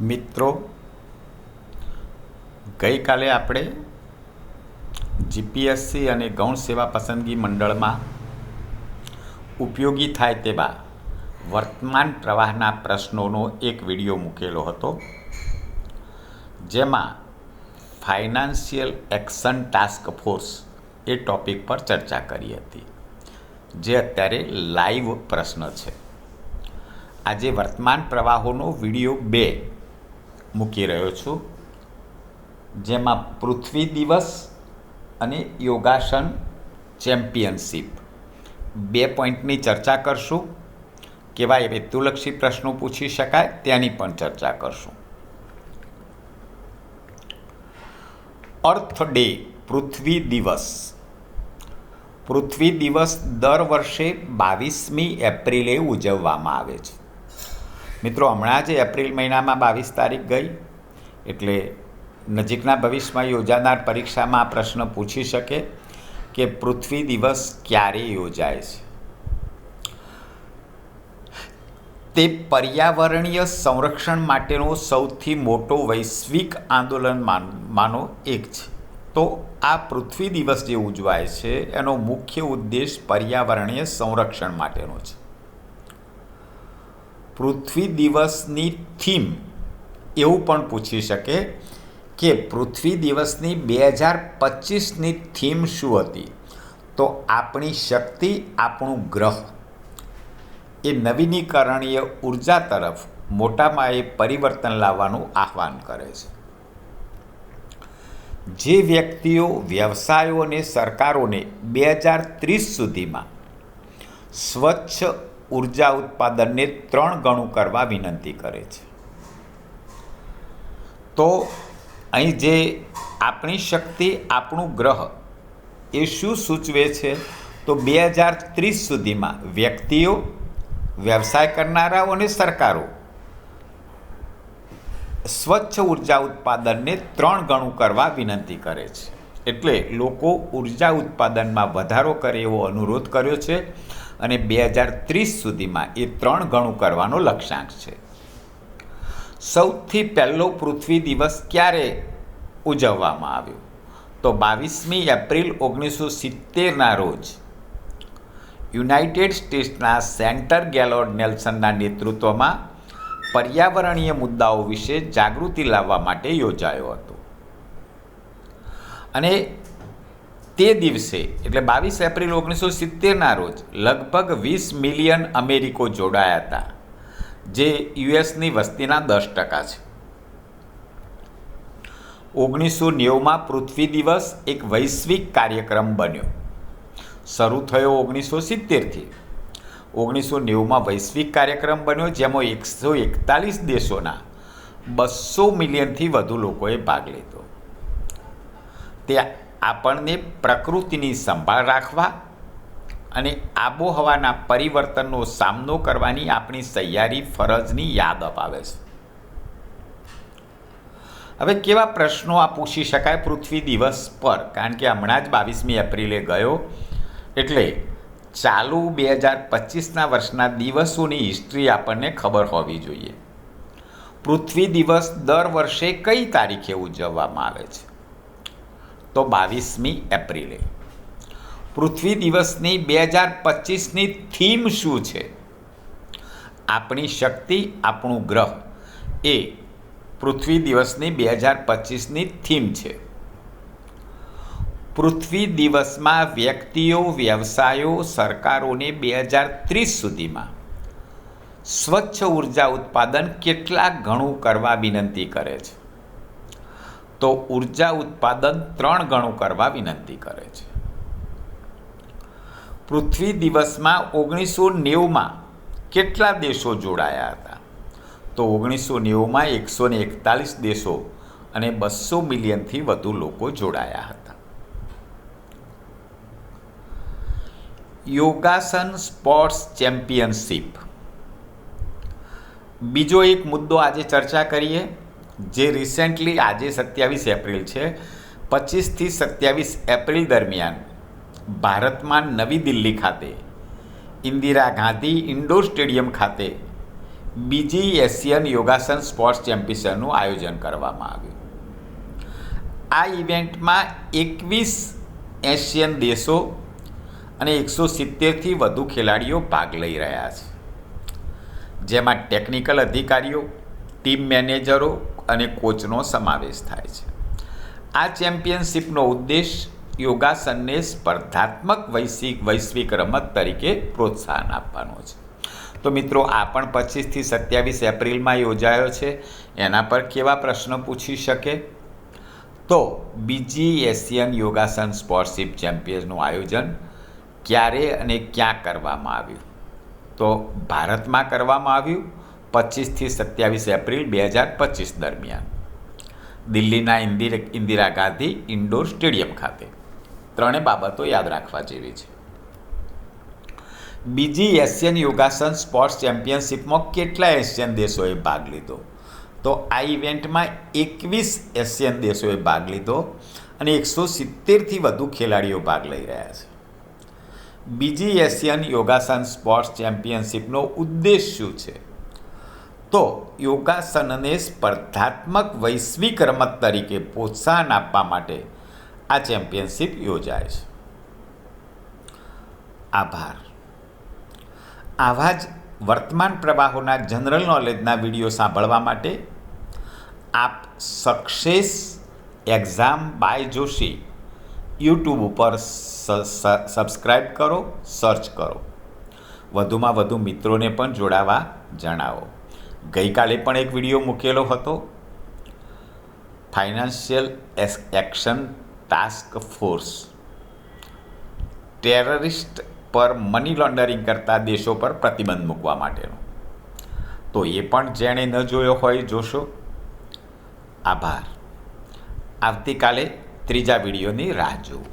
મિત્રો, ગઈકાલે આપણે જીપીએસસી અને ગૌણ સેવા પસંદગી મંડળમાં ઉપયોગી થાય તેવા વર્તમાન પ્રવાહના પ્રશ્નોનો એક વિડીયો મૂકેલો હતો, જેમાં ફાઇનાન્શિયલ એક્શન ટાસ્ક ફોર્સ એ ટૉપિક પર ચર્ચા કરી હતી, જે અત્યારે લાઈવ પ્રશ્ન છે. આજે વર્તમાન પ્રવાહોનો વિડીયો 2 મૂકી રહ્યો છું, જેમાં પૃથ્વી દિવસ અને યોગાસન ચેમ્પિયનશિપ 2 પોઈન્ટની ચર્ચા કરશું. કેવા હેતુલક્ષી પ્રશ્નો પૂછી શકાય તેની પણ ચર્ચા કરશું. અર્થ ડે પૃથ્વી દિવસ. પૃથ્વી દિવસ દર વર્ષે 22મી એપ્રિલે ઉજવવામાં આવે છે. મિત્રો, હમણાં જ એપ્રિલ મહિનામાં 22 તારીખ ગઈ, એટલે નજીકના ભવિષ્યમાં યોજાનાર પરીક્ષામાં આ પ્રશ્ન પૂછી શકે કે પૃથ્વી દિવસ ક્યારે યોજાય છે. તે પર્યાવરણીય સંરક્ષણ માટેનો સૌથી મોટો વૈશ્વિક આંદોલનમાંનો એક છે. તો આ પૃથ્વી દિવસ જે ઉજવાય છે એનો મુખ્ય ઉદ્દેશ પર્યાવરણીય સંરક્ષણ માટેનો છે. પૃથ્વી દિવસની થીમ એવું પણ પૂછી શકે કે પૃથ્વી દિવસની 2025ની થીમ શું હતી? તો આપણી શક્તિ, આપણું ગ્રહ એ નવીનીકરણીય ઉર્જા તરફ મોટા પાયે પરિવર્તન લાવવાનું આહ્વાન કરે છે. જે વ્યક્તિઓ, વ્યવસાયો અને સરકારોને 2030 સુધીમાં સ્વચ્છ ઉર્જા ઉત્પાદનને 3 ગણું કરવા વિનંતી કરે છે. તો અહીં જે આપણી શક્તિ, આપણું ગ્રહ એ શું સૂચવે છે? તો 2030 સુધીમાં વ્યક્તિઓ, વ્યવસાય કરનારાઓ અને સરકારો સ્વચ્છ ઉર્જા ઉત્પાદનને 3 ગણું કરવા વિનંતી કરે છે. એટલે લોકો ઉર્જા ઉત્પાદનમાં વધારો કરે એવો અનુરોધ કર્યો છે અને 2030 સુધીમાં એ 3 ગણું કરવાનો લક્ષ્યાંક છે. સૌથી પહેલો પૃથ્વી દિવસ ક્યારે ઉજવવામાં આવ્યો? તો 22મી એપ્રિલ 1970ના રોજ યુનાઇટેડ સ્ટેટ્સના સેન્ટર ગેલોર્ડ નેલ્સનના નેતૃત્વમાં પર્યાવરણીય મુદ્દાઓ વિશે જાગૃતિ લાવવા માટે યોજાયો હતો. અને તે દિવસે એટલે 22 એપ્રિલ 1970ના રોજ લગભગ 20 મિલિયન અમેરિકો જોડાયા હતા, જે યુએસની વસ્તીના 10% છે. 1990માં પૃથ્વી દિવસ એક વૈશ્વિક કાર્યક્રમ બન્યો. શરૂ થયો 1970થી. 1990માં વૈશ્વિક કાર્યક્રમ બન્યો, જેમાં 141 દેશોના 200 મિલિયનથી વધુ લોકોએ ભાગ લીધો. તે આપણને પ્રકૃતિની સંભાળ રાખવા અને આબોહવાના પરિવર્તનનો સામનો કરવાની આપણી સહિયારી ફરજની યાદ અપાવે છે. હવે કેવા પ્રશ્નો આ પૂછી શકાય પૃથ્વી દિવસ પર? કારણ કે હમણાં જ 22મી એપ્રિલે ગયો, એટલે ચાલુ 2025ના વર્ષના દિવસોની હિસ્ટ્રી આપણને ખબર હોવી જોઈએ. પૃથ્વી દિવસ દર વર્ષે કઈ તારીખે ઉજવવામાં આવે છે? તો 22મી એપ્રિલે. પૃથ્વી દિવસની 2025ની થીમ શું છે? આપણી શક્તિ, આપણું ગ્રહ એ પૃથ્વી દિવસની 2025ની થીમ છે. પૃથ્વી દિવસમાં વ્યક્તિઓ, વ્યવસાયો, સરકારોને 2030 સુધીમાં સ્વચ્છ ઉર્જા ઉત્પાદન કેટલા ગણું કરવા વિનંતી કરે છે? તો ઉર્જા ઉત્પાદન 3 ગણું કરવા વિનંતી કરે છે. પૃથ્વી દિવસમાં 1990માં કેટલા દેશો જોડાયા હતા? તો 1990માં 141 દેશો અને 200 મિલિયનથી વધુ લોકો જોડાયા હતા. યોગાસન સ્પોર્ટ્સ ચેમ્પિયનશિપ. બીજો એક મુદ્દો આજે ચર્ચા કરીએ, જે રિસેન્ટલી આજે 27 એપ્રિલ છે, 25થી 27 એપ્રિલ દરમિયાન ભારતમાં નવી દિલ્હી ખાતે ઇન્દિરા ગાંધી ઇન્ડોર સ્ટેડિયમ ખાતે બીજી એશિયન યોગાસન સ્પોર્ટ્સ ચેમ્પિયનશિપનું આયોજન કરવામાં આવ્યું. આ ઇવેન્ટમાં 21 એશિયન દેશો અને 170થી વધુ ખેલાડીઓ ભાગ લઈ રહ્યા છે, જેમાં ટેકનિકલ અધિકારીઓ, ટીમ મેનેજરો અને કોચનો સમાવેશ થાય છે. આ ચેમ્પિયનશિપનો ઉદ્દેશ યોગાસનને સ્પર્ધાત્મક વૈશ્વિક રમત તરીકે પ્રોત્સાહન આપવાનો છે. તો મિત્રો, આ પણ 25થી 27 એપ્રિલમાં યોજાયો છે. એના પર કેવા પ્રશ્નો પૂછી શકે? તો બીજી એશિયન યોગાસન સ્પોર્ટ્સશિપ ચેમ્પિયન્સનું આયોજન ક્યારે અને ક્યાં કરવામાં આવ્યું? તો ભારતમાં કરવામાં આવ્યું 25થી 27 એપ્રિલ 2025 દરમિયાન દિલ્હીના ઇન્દિરા ગાંધી ઇન્ડોર સ્ટેડિયમ ખાતે. ત્રણેય બાબતો યાદ રાખવા જેવી છે. બીજી એશિયન યોગાસન સ્પોર્ટ્સ ચેમ્પિયનશિપમાં કેટલા એશિયન દેશોએ ભાગ લીધો? તો આ ઇવેન્ટમાં 21 એશિયન દેશોએ ભાગ લીધો અને 170થી વધુ ખેલાડીઓ ભાગ લઈ રહ્યા છે. બીજી એશિયન યોગાસન સ્પોર્ટ્સ ચેમ્પિયનશિપનો ઉદ્દેશ શું છે? તો યોગાસનને સ્પર્ધાત્મક વૈશ્વિક રમત તરીકે પ્રોત્સાહન આપવા માટે આ ચેમ્પિયનશિપ યોજાય છે. આભાર. આવા જ વર્તમાન પ્રવાહોના જનરલ નોલેજના વિડીયો સાંભળવા માટે આપ success exam by Joshi YouTube ઉપર સબસ્ક્રાઈબ કરો, સર્ચ કરો. વધુમાં વધુ મિત્રોને પણ જોડાવા જણાવો. ગઈકાલે પણ એક વિડીયો મૂકેલો હતો, financial action task force, terrorist પર મની લોન્ડરિંગ કરતા દેશો પર પ્રતિબંધ મૂકવા માટેનો. તો એ પણ જેણે ન જોયો હોય જોશો. આભાર. આવતીકાલે ત્રીજા વિડીયોની રાહ જોઉં.